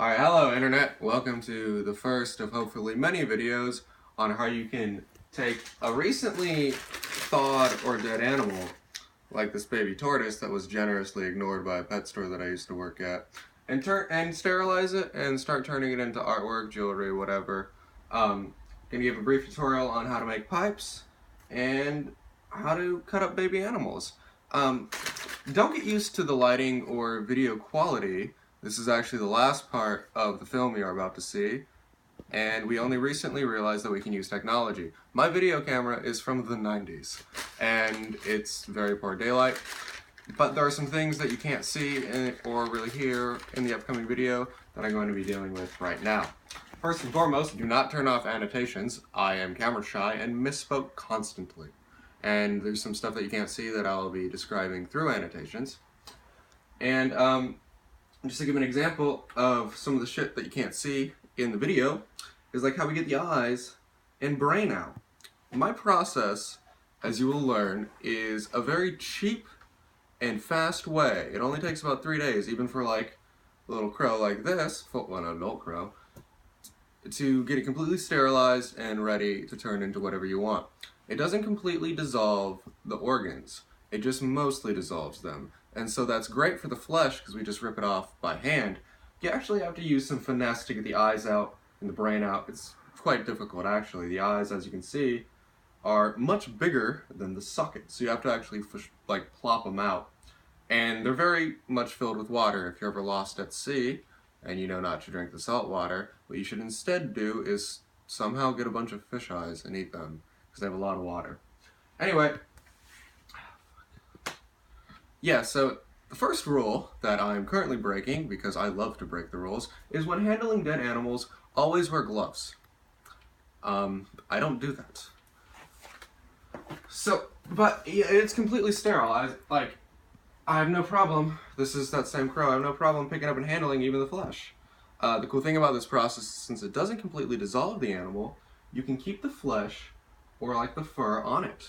Alright, hello internet. Welcome to the first of hopefully many videos on how you can take a recently thawed or dead animal, like this baby tortoise that was generously ignored by a pet store that I used to work at, and sterilize it and start turning it into artwork, jewelry, whatever. Gonna give a brief tutorial on how to make pipes and how to cut up baby animals. Don't get used to the lighting or video quality. This is actually the last part of the film we are about to see, and we only recently realized that we can use technology. My video camera is from the 90s, and it's very poor daylight, but there are some things that you can't see or really hear in the upcoming video that I'm going to be dealing with right now. First and foremost, do not turn off annotations. I am camera shy and misspoke constantly. And there's some stuff that you can't see that I'll be describing through annotations. And just to give an example of some of the shit that you can't see in the video is like how we get the eyes and brain out. My process, as you will learn, is a very cheap and fast way. It only takes about 3 days, even for like a little crow like this, well, an adult crow, to get it completely sterilized and ready to turn into whatever you want. It doesn't completely dissolve the organs, it just mostly dissolves them. And so that's great for the flesh because we just rip it off by hand. You actually have to use some finesse to get the eyes out and the brain out. It's quite difficult actually. The eyes, as you can see, are much bigger than the socket, so you have to actually like plop them out. And they're very much filled with water. If you're ever lost at sea and you know not to drink the salt water, what you should instead do is somehow get a bunch of fish eyes and eat them, because they have a lot of water. Anyway, yeah, so the first rule that I'm currently breaking, because I love to break the rules, is when handling dead animals, always wear gloves. I don't do that. So, but yeah, it's completely sterile. I have no problem, this is that same crow, I have no problem picking up and handling even the flesh. The cool thing about this process, since it doesn't completely dissolve the animal, you can keep the flesh or like the fur on it.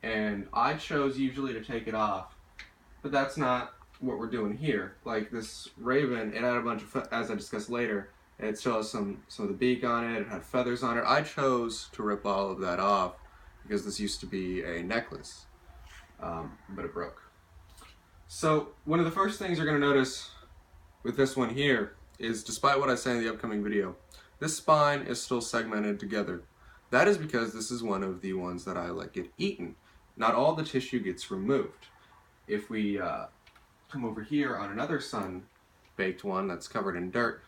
And I chose usually to take it off, but that's not what we're doing here. Like this raven, it had a bunch of, as I discussed later, it still has some of the beak on it, it had feathers on it. I chose to rip all of that off because this used to be a necklace, but it broke. So one of the first things you're going to notice with this one here is, despite what I say in the upcoming video, this spine is still segmented together. That is because this is one of the ones that I let get eaten. Not all the tissue gets removed. If we come over here on another sun-baked one that's covered in dirt,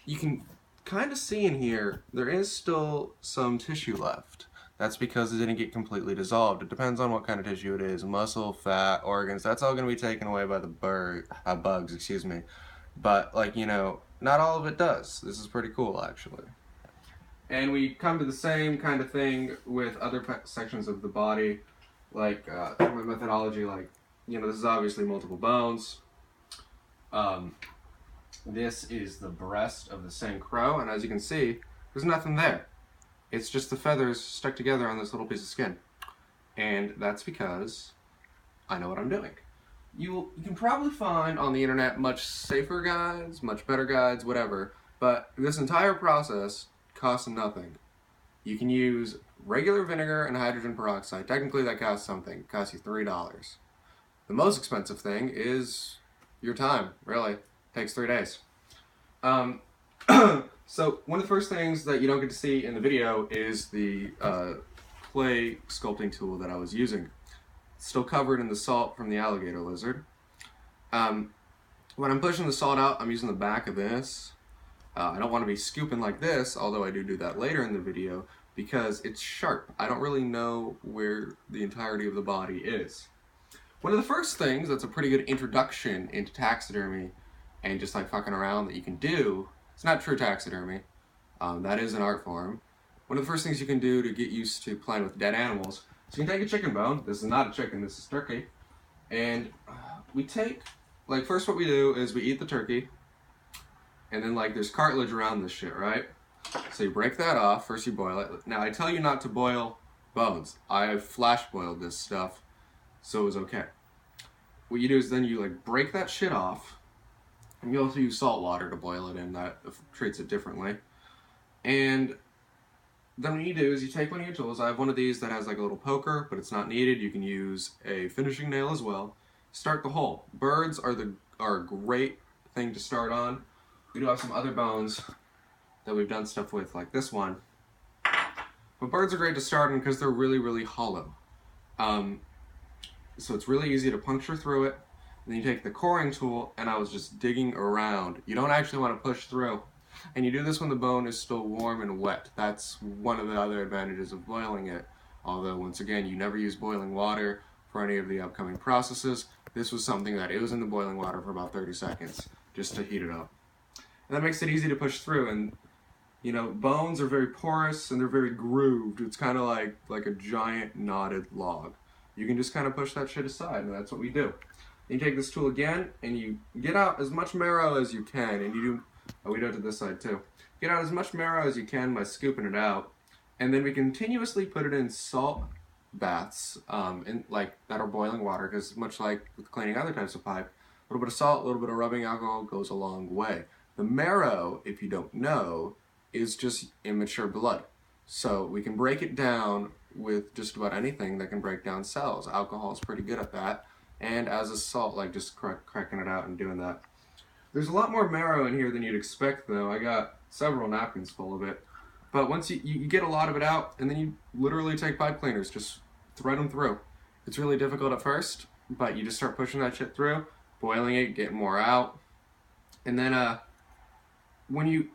you can kind of see in here there is still some tissue left. That's because it didn't get completely dissolved. It depends on what kind of tissue it is. Muscle, fat, organs, that's all going to be taken away by the bugs, excuse me. But, like, you know, not all of it does. This is pretty cool, actually. And we come to the same kind of thing with other sections of the body, like my methodology, like, you know, this is obviously multiple bones. This is the breast of the same crow, and as you can see, there's nothing there. It's just the feathers stuck together on this little piece of skin. And that's because I know what I'm doing. You can probably find on the internet much safer guides, much better guides, whatever, but this entire process costs nothing. You can use regular vinegar and hydrogen peroxide. Technically that costs something. It costs you $3. The most expensive thing is your time, really. It takes 3 days. So one of the first things that you don't get to see in the video is the clay sculpting tool that I was using. It's still covered in the salt from the alligator lizard. When I'm pushing the salt out, I'm using the back of this. I don't want to be scooping like this, although I do that later in the video, because it's sharp. I don't really know where the entirety of the body is. One of the first things that's a pretty good introduction into taxidermy and just like fucking around that you can do, it's not true taxidermy, that is an art form. One of the first things you can do to get used to playing with dead animals, so you can take a chicken bone, this is not a chicken, this is turkey, and we take, like first what we do is we eat the turkey, and then like there's cartilage around this shit, right? So you break that off, first you boil it. Now I tell you not to boil bones. I flash boiled this stuff, so it was okay. What you do is then you like break that shit off, You also use salt water to boil it in, that treats it differently. And then what you do is you take one of your tools. I have one of these that has like a little poker, but it's not needed. You can use a finishing nail as well. Start the hole. Birds are a great thing to start on. We do have some other bones that we've done stuff with, like this one. But birds are great to start on because they're really, really hollow. So it's really easy to puncture through it. And then you take the coring tool, and I was just digging around. You don't actually want to push through. And you do this when the bone is still warm and wet. That's one of the other advantages of boiling it. Although, once again, you never use boiling water for any of the upcoming processes. This was something that it was in the boiling water for about 30 seconds, just to heat it up. And that makes it easy to push through. And, you know, bones are very porous and they're very grooved. It's kind of like a giant knotted log. You can just kind of push that shit aside, and that's what we do. You take this tool again, and you get out as much marrow as you can, and you do. Oh, we do it to this side too. Get out as much marrow as you can by scooping it out, and then we continuously put it in salt baths, that are boiling water, because much like with cleaning other types of pipe, a little bit of salt, a little bit of rubbing alcohol goes a long way. The marrow, if you don't know, is just immature blood. So we can break it down with just about anything that can break down cells. Alcohol is pretty good at that, and as is salt, like just cracking it out and doing that. There's a lot more marrow in here than you'd expect, though. I got several napkins full of it. But once you get a lot of it out, and then you literally take pipe cleaners, just thread them through. It's really difficult at first, but you just start pushing that shit through, boiling it, getting more out. And then when you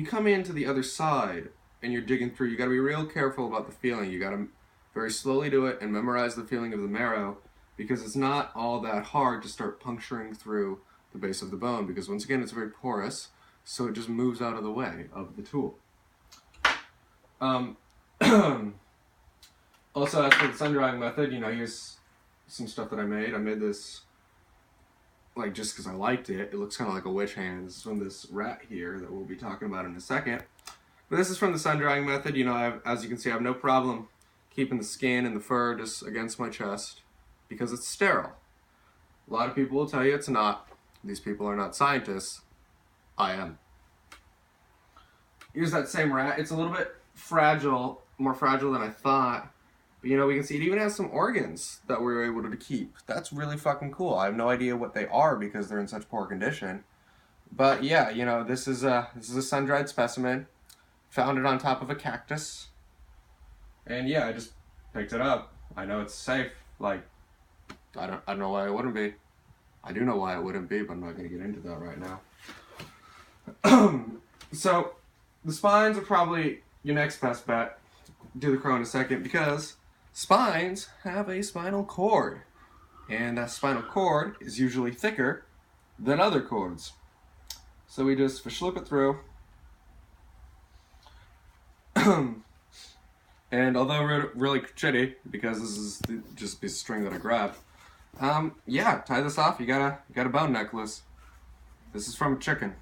come into the other side and you're digging through, you gotta be real careful about the feeling. You gotta very slowly do it and memorize the feeling of the marrow, because it's not all that hard to start puncturing through the base of the bone, because once again it's very porous, so it just moves out of the way of the tool. Also, as for the sun drying method, you know, here's some stuff that I made. I made this like just because I liked it. It looks kind of like a witch hand. This is from this rat here that we'll be talking about in a second. But this is from the sun drying method. You know, as you can see, I have no problem keeping the skin and the fur just against my chest because it's sterile. A lot of people will tell you it's not. These people are not scientists. I am. Here's that same rat. It's a little bit fragile, more fragile than I thought. But, you know, we can see it even has some organs that we were able to keep. That's really fucking cool. I have no idea what they are because they're in such poor condition. But yeah, you know, this is a sun-dried specimen. Found it on top of a cactus. And yeah, I just picked it up. I know it's safe. Like, I don't know why it wouldn't be. I do know why it wouldn't be, but I'm not going to get into that right now. So, the spines are probably your next best bet. Do the crow in a second, because spines have a spinal cord. And that spinal cord is usually thicker than other cords. So we just slip it through. And although really shitty, because this is just a piece of string that I grabbed, yeah, tie this off. You got a bone necklace. This is from a chicken.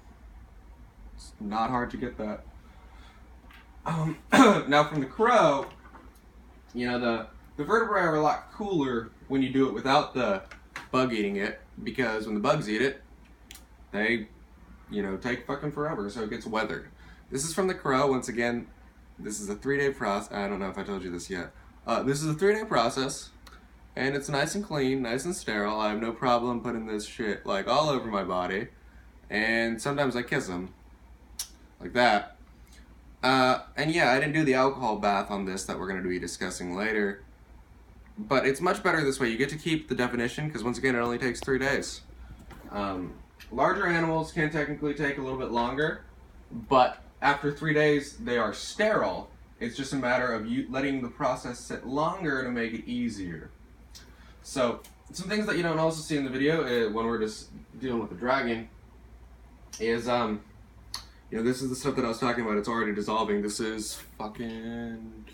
It's not hard to get that. Now from the crow, you know, the vertebrae are a lot cooler when you do it without the bug eating it, because when the bugs eat it, they, you know, take fucking forever, so it gets weathered. This is from the crow. Once again, this is a 3-day process. I don't know if I told you this yet. This is a 3-day process. And it's nice and clean, nice and sterile. I have no problem putting this shit like all over my body. And sometimes I kiss them. Like that. And yeah, I didn't do the alcohol bath on this that we're going to be discussing later. But it's much better this way. You get to keep the definition, because once again, it only takes 3 days. Larger animals can technically take a little bit longer. But after 3 days, they are sterile. It's just a matter of you letting the process sit longer to make it easier. So, some things that you don't also see in the video when we're just dealing with the dragging is, you know, this is the stuff that I was talking about. It's already dissolving. This is fucking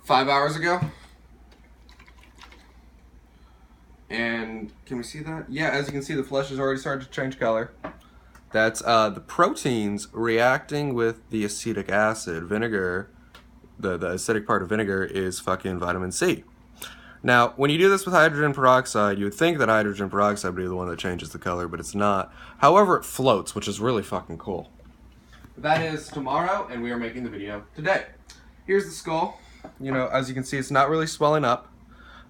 5 hours ago. And can we see that? Yeah, as you can see, the flesh has already started to change color. That's the proteins reacting with the acetic acid. Vinegar, the acidic part of vinegar is fucking vitamin C. Now, when you do this with hydrogen peroxide, you would think that hydrogen peroxide would be the one that changes the color, but it's not. However, it floats, which is really fucking cool. That is tomorrow, and we are making the video today. Here's the skull. You know, as you can see, it's not really swelling up.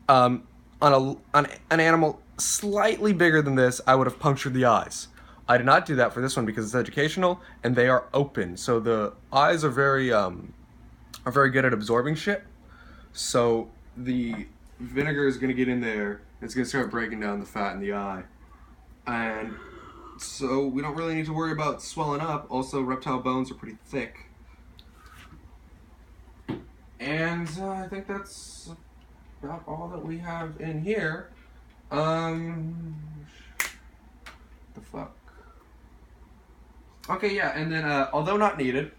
On an animal slightly bigger than this, I would have punctured the eyes. I did not do that for this one because it's educational, and they are open. So the eyes are very good at absorbing shit. So the vinegar is going to get in there. It's going to start breaking down the fat in the eye. And so we don't really need to worry about swelling up. Also, reptile bones are pretty thick. And I think that's about all that we have in here. The fuck? Okay, yeah, and then, although not needed,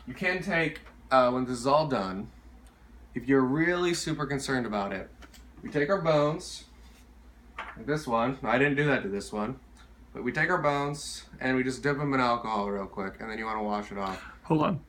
you can take, when this is all done, if you're really super concerned about it, we take our bones, like this one. I didn't do that to this one. But we take our bones and we just dip them in alcohol real quick, and then you want to wash it off. Hold on.